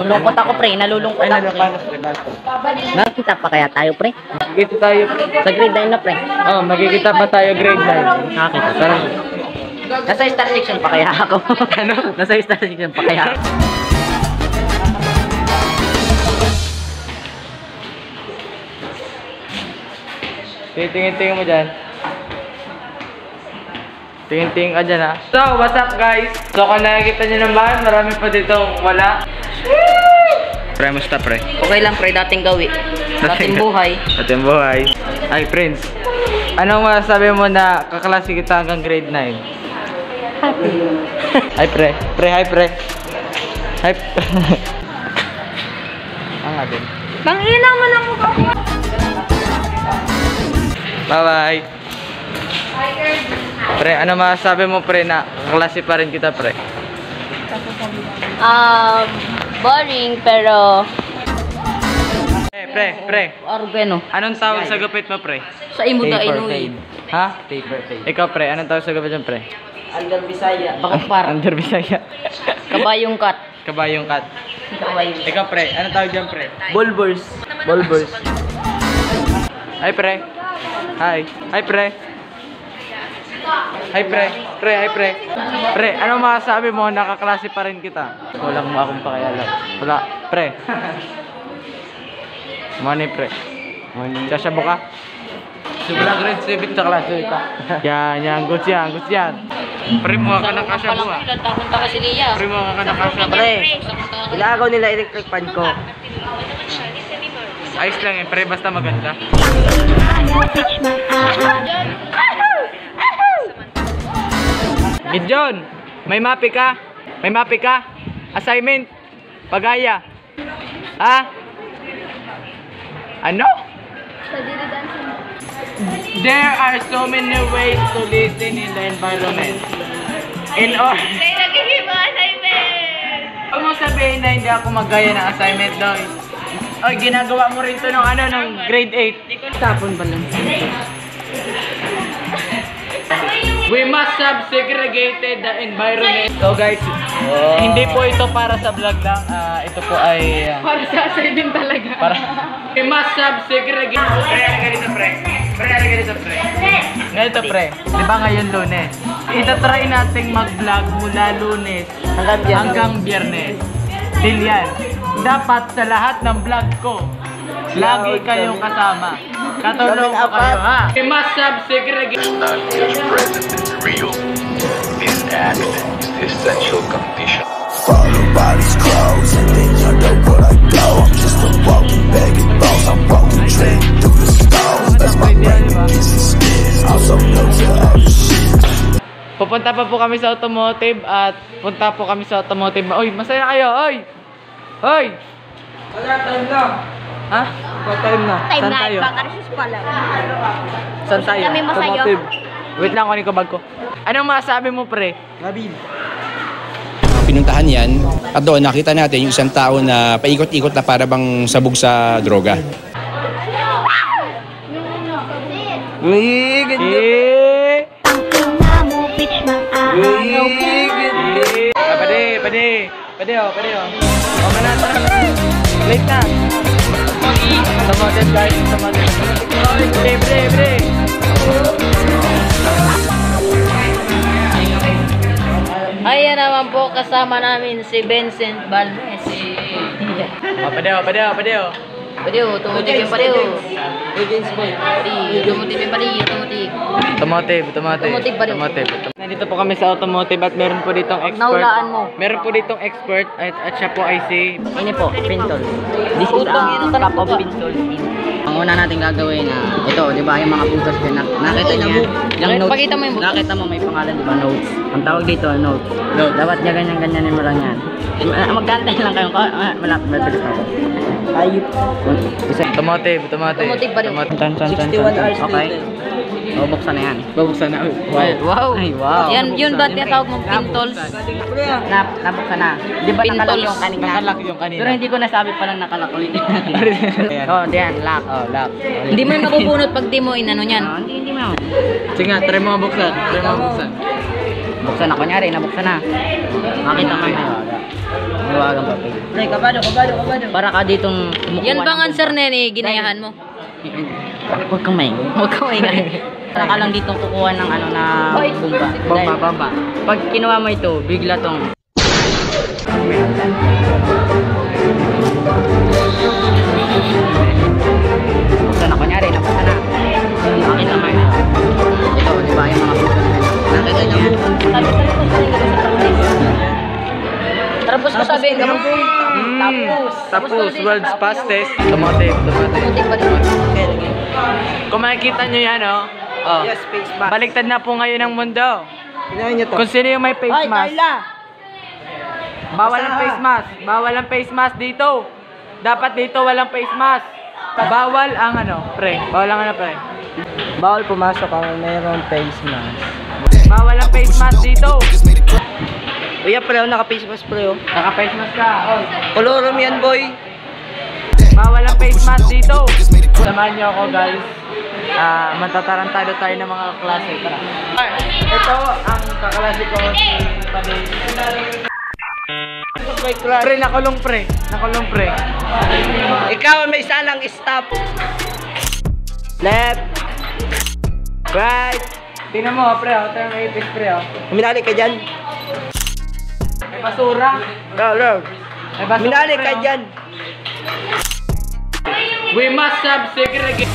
Nalulungkot ako, pre. Nalulungkot ako. Nakikita pa kaya tayo, pre? Magkikita tayo. Sa grade 9 na, pre. Oh, magkikita pa tayo grade 9. Nakakita. Tara. Nasa star section pa kaya ako. Ano? Nasa star section pa kaya ako. Tingin-tingin mo dyan. Tingin-tingin ka dyan, ha? So, what's up, guys? So, kung nakikita nyo naman, marami pa ditong wala. Pre, musta, pre? Okay lang, pre. Dating gawi. Dating buhay. Dating buhay. Ay, Prince. Anong masasabi mo na kaklase kita hanggang grade 9? Hi, pre. Pre, hi, pre. Hi. Ang nga din. Bangina mo lang mukha ko. Bye-bye. Pre, ano masasabi mo, pre, na kaklase pa rin kita, pre? Boring, pero... Pre. Arbeno. Anong tawag sa gupit mo, pre? Sa imo da inuwi. Ha? Paper fade. Ikaw, pre, anong tawag sa gupit mo, pre? Under Bisaya. Bakit par? Under Bisaya. Kabayong cut. Kabayong cut. Kabayong. Ikaw, pre, anong tawag dyan, pre? Bulbers. Bulbers. Hi, pre. Hi. Hi, pre. Hi, pre. Pre, hi, pre. Pre, ano masasabi mo? Nakaklase pa rin kita. Walang mo akong pakialam. Wala. Pre. Money, pre. Money. Sasabo ka? Sobrang grade 7 sa klase ka. Yan. Goods yan. Pre, mukha ka ng kasabo, ha? Punta ka si Lia. Pre, mukha ka ng kasabo. Pre, ilagaw nila electric fan ko. Ayos lang, pre. Basta maganda. Gideon, may mapi ka? May mapi ka? Assignment? Pagaya? Ha? Ano? There are so many ways to listen in the environment. In all... May nagiging mga assignment! Huwag mo sabihin na hindi ako magaya ng assignment doon. Oy, ginagawa mo rin to ng grade 8. Tapon ba lang? We must have segregated the environment. So guys, hindi po ito para sa vlog lang. Ito po ay... Para sa assignment talaga. Para... We must have segregated... Pre, alika dito, pre. Pre, alika dito, pre. Ganito, pre. Di ba ngayon Lunes? Itatry nating mag-vlog mula Lunes hanggang Biyernes. Deal yan. Dapat sa lahat ng vlog ko, lagi kayong kasama. Katulong ko kayo, ha? We must have segregated. It's not just present, it's real. This act is the essential condition. Follow by these clothes and then you know what I go. I'm just a walking bag of balls. I'm walking train through the stones. That's my brain against the skins. I'm so new to all this shit. Pupunta pa po kami sa automotive at punta po kami sa automotive. Oy, masaya kayo, oy! Oy! Wala, time na. Ha? What time na? Time Saan na, tayo? baka resus pa lang. Saan tayo? Kami masayo. Automotive. Wait lang, kunin ko bag ko. Anong masasabi mo, pre? Nabil. Pinuntahan yan at doon nakita natin yung isang tao na paikot-ikot na para bang sabog sa droga. Uy, ganda. Pwede oh. O, manata. Late na. Automotive guys, automotive. Bre. Ayan naman po kasama namin si Vincent Balmes. Pwede oh. Padeo, tumutig yung padeo. Tumutig. Automotive pa rin. Nandito po kami sa automotive at meron po ditong expert. Naulaan mo. Meron po ditong expert at siya po ay si... Ini po, pintol. This is a cup of pintol. Ang una natin gagawin na ito, di ba, yung mga putas dyan, nakita niyo yan? Yung notes, Pakita mo yung butas. nakita mo may pangalan, di ba, notes. Ang tawag dito, notes. Dapat niya ganyan-ganyanin mo lang yan. Magkantay lang kayo, malapit, mabilis na ako. Ayup. Automotive Automotive pa rin. 61 hours okay. O, buksan na yan. Babuksan na. Wow. Ay, wow. Yan, yun ba tinatawag mong pintols? Nabuksan na. Di ba nakalak yung kanina? Nakalak yung kanina. Pero hindi ko nasabi palang nakalak ulit. Oh, diyan, lock. Oh, lock. Hindi mo yung mabubunot pag di mo inano yan. Hindi mo. Sige nga, try mo mabuksan. Buksan na, kunyari, nabuksan na. Makita mo na. Luwagang papel. Pre, kabado. Para ka ditong kumukuha Yan bang ng answer bomba. nene, ginayahan mo? Huwag kang maingay. Huwag ka maingay. Para ka lang ditong kukuha ng ano na bomba. Bomba. Pag kinuha mo ito, bigla tong buksan na, kunyari, nabuksan na. Nakita mo yun. Ito, di ba, yung mga buksan na. Nakita niya mo. Tapos ko sabi, Tapos, world's fastest. Tumotive. Kung makikita nyo yan, oh. Yes, face mask. Baliktad na po ngayon ang mundo. Pinahin niyo to. Kung sino yung may face Ay, mask. Carla! Bawal ang face mask. Bawal ang face mask dito. Dapat dito walang face mask. Bawal ang pre. Bawal ang pre. Bawal pumasok ang mayroong face mask. Bawal ang face mask dito. Uy, pre, naka-face mask, pre. Naka-face mask ka. Oy. Kolorom yan, boy. Bawal ang face mask dito. Samahan niyo ako, guys. Matatarantado tayo ng mga klase. Tara. Ito ang kaklase ko si Panay. Pre, nakulong pre. Ikaw may isa lang stop. Left. Right. Tingnan mo, pre. Ito yung may ipis, pre. Minali ka dyan. May basura. Lord. May basura, Minali pre, ka oh. dyan. We must have segregate.